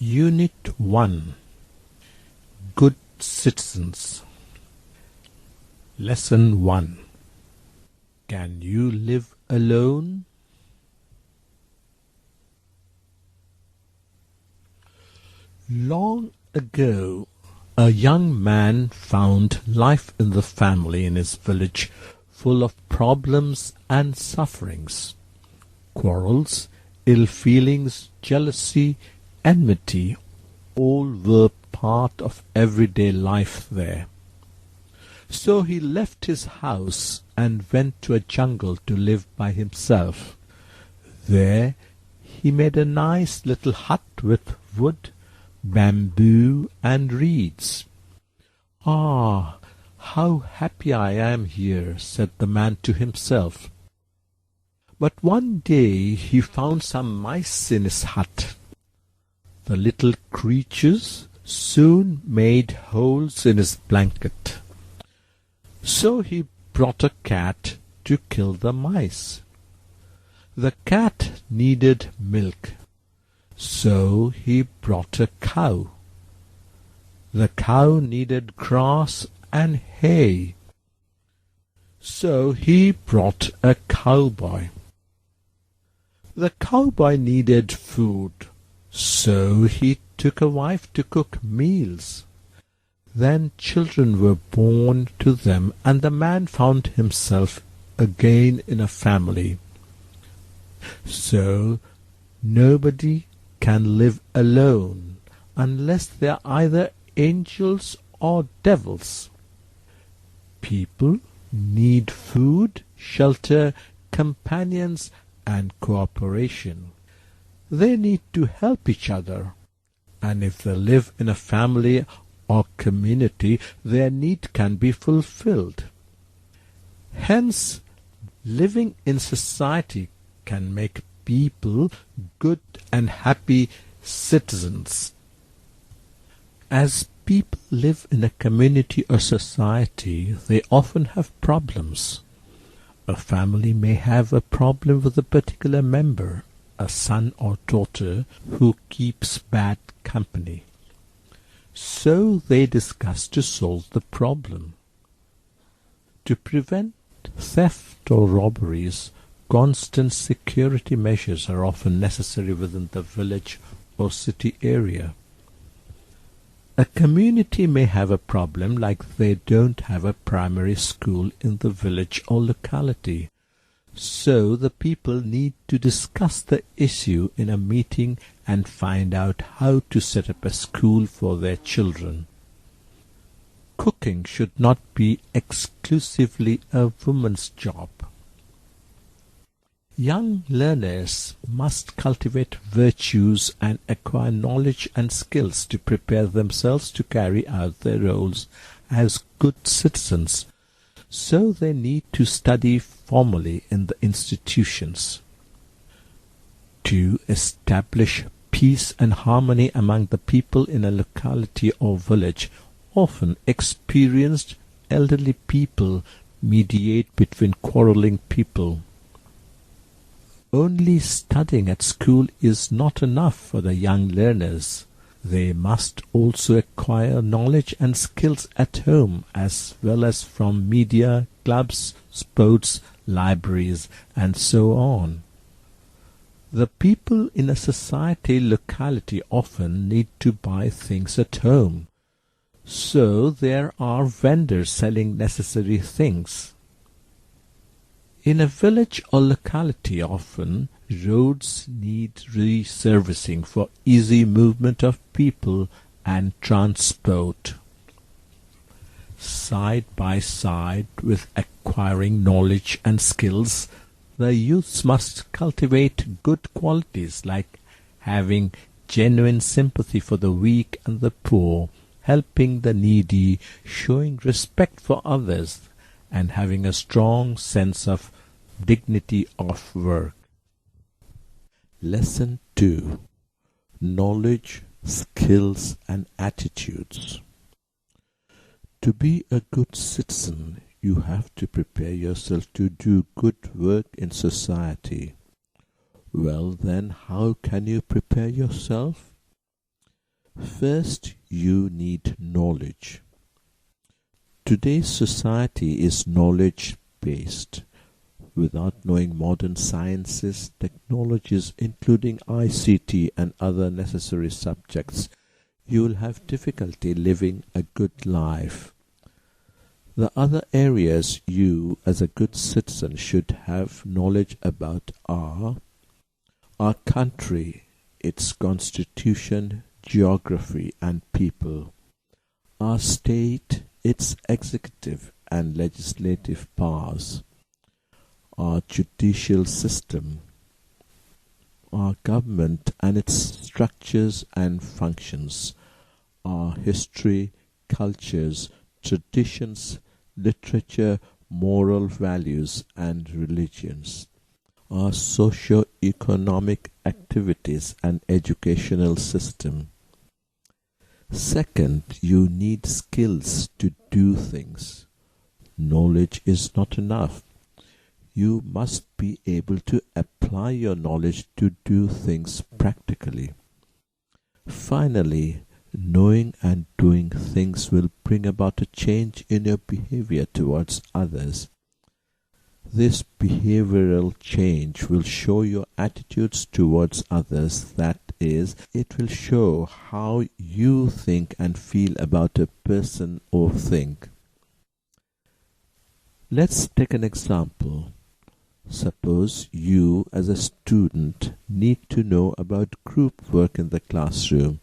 Unit 1. Good Citizens. Lesson 1. Can you live alone? Long ago, a young man found life in the family in his village full of problems and sufferings. Quarrels, ill feelings, jealousy, enmity, all were part of everyday life there. So he left his house and went to a jungle to live by himself. There he made a nice little hut with wood, bamboo, and reeds. "Ah, how happy I am here," said the man to himself. But one day he found some mice in his hut. The little creatures soon made holes in his blanket. So he brought a cat to kill the mice. The cat needed milk, so he brought a cow. The cow needed grass and hay, so he brought a cowboy. The cowboy needed food, so he took a wife to cook meals. Then children were born to them, and the man found himself again in a family. So nobody can live alone unless they are either angels or devils. People need food, shelter, companions, and cooperation. They need to help each other, and if they live in a family or community, their need can be fulfilled. Hence, living in society can make people good and happy citizens. As people live in a community or society, they often have problems. A family may have a problem with a particular member, a son or daughter who keeps bad company. So they discuss to solve the problem. To prevent theft or robberies, constant security measures are often necessary within the village or city area. A community may have a problem like they don't have a primary school in the village or locality. So the people need to discuss the issue in a meeting and find out how to set up a school for their children. Cooking should not be exclusively a woman's job. Young learners must cultivate virtues and acquire knowledge and skills to prepare themselves to carry out their roles as good citizens. So they need to study formally in the institutions. To establish peace and harmony among the people in a locality or village, often experienced elderly people mediate between quarreling people. Only studying at school is not enough for the young learners. They must also acquire knowledge and skills at home as well as from media, clubs, sports, libraries, and so on. The people in a society locality often need to buy things at home, so there are vendors selling necessary things. In a village or locality, often roads need resurfacing for easy movement of people and transport. Side by side with acquiring knowledge and skills, the youths must cultivate good qualities like having genuine sympathy for the weak and the poor, helping the needy, showing respect for others, and having a strong sense of dignity of work. Lesson 2. Knowledge, Skills and Attitudes. To be a good citizen, you have to prepare yourself to do good work in society. Well then, how can you prepare yourself? First, you need knowledge. Today's society is knowledge-based. Without knowing modern sciences, technologies, including ICT and other necessary subjects, you will have difficulty living a good life. The other areas you, as a good citizen, should have knowledge about are our country, its constitution, geography and people, our state, its executive and legislative powers, our judicial system, our government and its structures and functions, our history, cultures, traditions, literature, moral values and religions, our socio-economic activities and educational system. Second, you need skills to do things. Knowledge is not enough. You must be able to apply your knowledge to do things practically. Finally, knowing and doing things will bring about a change in your behavior towards others. This behavioral change will show your attitudes towards others, that is, it will show how you think and feel about a person or thing. Let's take an example. Suppose you, as a student, need to know about group work in the classroom.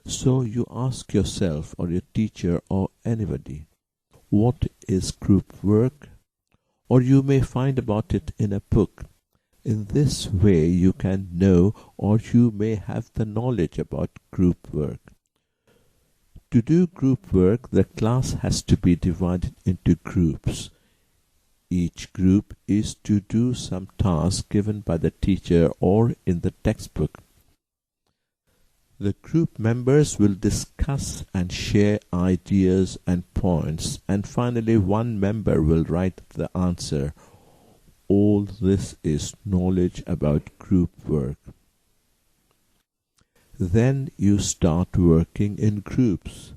So you ask yourself or your teacher or anybody, what is group work? Or you may find about it in a book. In this way you can know, or you may have the knowledge about group work. To do group work, the class has to be divided into groups. Each group is to do some task given by the teacher or in the textbook. The group members will discuss and share ideas and points, and finally one member will write the answer. All this is knowledge about group work. Then you start working in groups.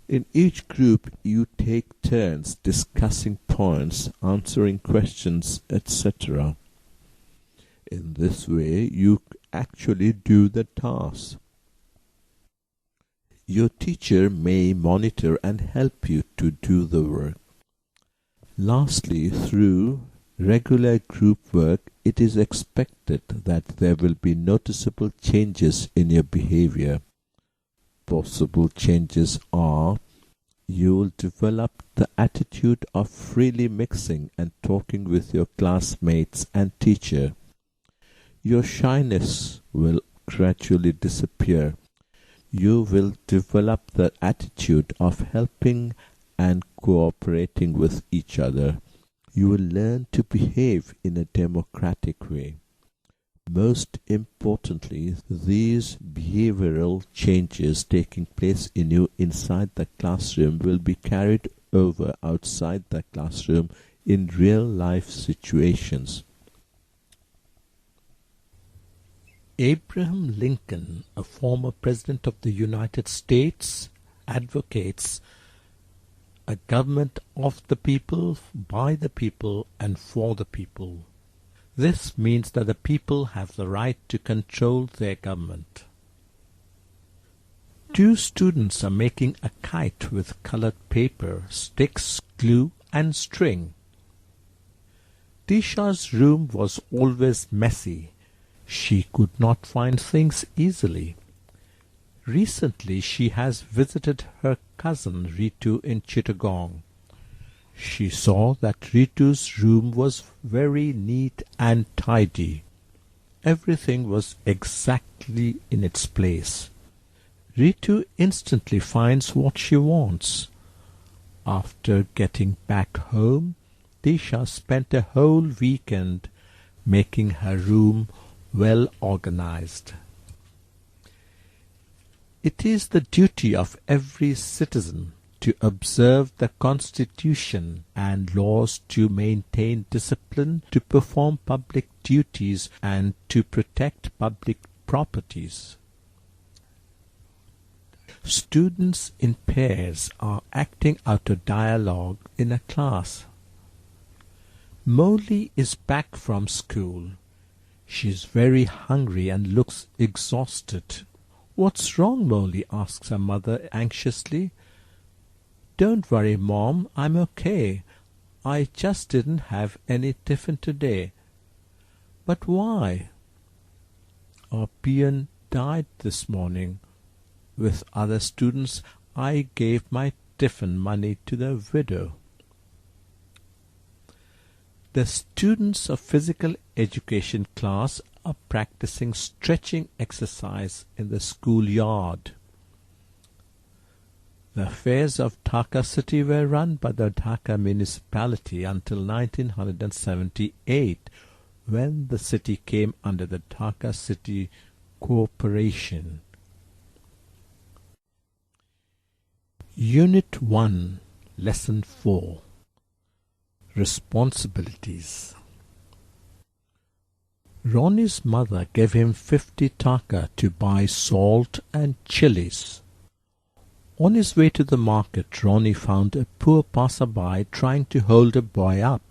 In each group you take turns discussing points, answering questions, etc. In this way you actually do the task. Your teacher may monitor and help you to do the work. Lastly, through regular group work, it is expected that there will be noticeable changes in your behavior. Possible changes are: you will develop the attitude of freely mixing and talking with your classmates and teacher. Your shyness will gradually disappear. You will develop the attitude of helping and cooperating with each other. You will learn to behave in a democratic way. Most importantly, these behavioral changes taking place in you inside the classroom will be carried over outside the classroom in real-life situations. Abraham Lincoln, a former President of the United States, advocates a government of the people, by the people, and for the people. This means that the people have the right to control their government. Two students are making a kite with colored paper, sticks, glue, and string. Tisha's room was always messy. She could not find things easily. Recently she has visited her cousin Ritu in Chittagong. She saw that Ritu's room was very neat and tidy. Everything was exactly in its place. Ritu instantly finds what she wants. After getting back home, Tisha spent a whole weekend making her room well organized. It is the duty of every citizen to observe the Constitution and laws, to maintain discipline, to perform public duties, and to protect public properties. Students in pairs are acting out a dialogue in a class. Molly is back from school. She is very hungry and looks exhausted. "What's wrong, Molly?" asks her mother anxiously. "Don't worry, Mom, I'm okay. I just didn't have any tiffin today." "But why?" "Our peon died this morning. With other students, I gave my tiffin money to the widow." The students of physical education class are practicing stretching exercise in the schoolyard. The fairs of Dhaka city were run by the Dhaka municipality until 1978, when the city came under the Dhaka City Corporation. Unit 1, Lesson 4. Responsibilities. Ronnie's mother gave him 50 taka to buy salt and chilies. On his way to the market, Ronnie found a poor passerby trying to hold a boy up,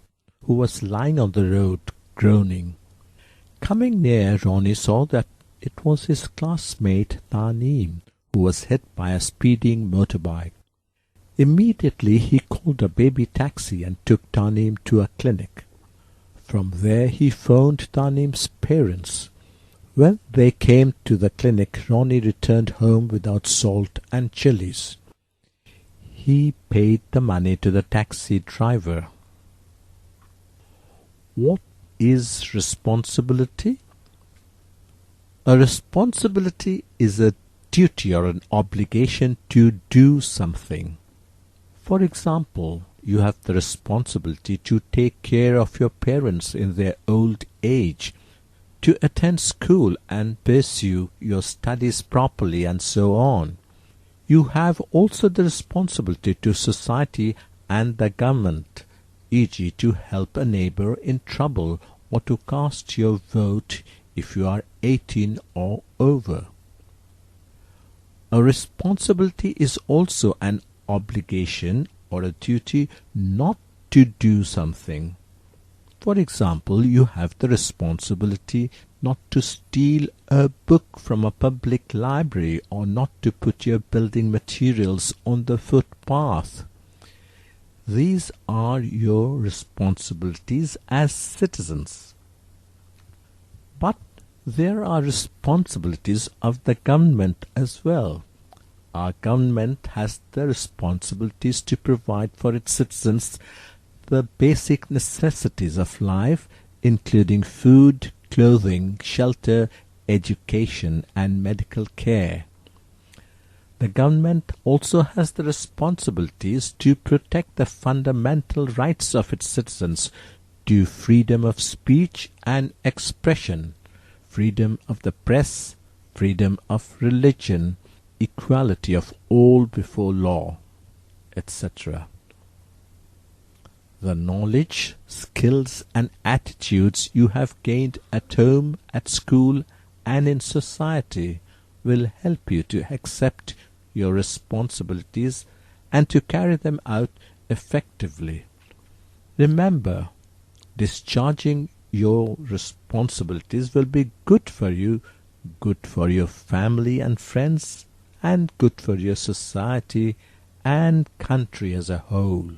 who was lying on the road, groaning. Coming near, Ronnie saw that it was his classmate Taneem, who was hit by a speeding motorbike. Immediately he called a baby taxi and took Taneem to a clinic. From there he phoned Taneem's parents. When they came to the clinic, Ronnie returned home without salt and chilies. He paid the money to the taxi driver. What is responsibility? A responsibility is a duty or an obligation to do something. For example, you have the responsibility to take care of your parents in their old age, to attend school and pursue your studies properly, and so on. You have also the responsibility to society and the government, e.g. to help a neighbor in trouble or to cast your vote if you are 18 or over. A responsibility is also an obligation or a duty not to do something. For example, you have the responsibility not to steal a book from a public library or not to put your building materials on the footpath. These are your responsibilities as citizens. But there are responsibilities of the government as well. Our government has the responsibilities to provide for its citizens the basic necessities of life, including food, clothing, shelter, education, and medical care. The government also has the responsibilities to protect the fundamental rights of its citizens to freedom of speech and expression, freedom of the press, freedom of religion, equality of all before law, etc. The knowledge, skills, and attitudes you have gained at home, at school, and in society will help you to accept your responsibilities and to carry them out effectively. Remember, discharging your responsibilities will be good for you, good for your family and friends, and good for your society and country as a whole.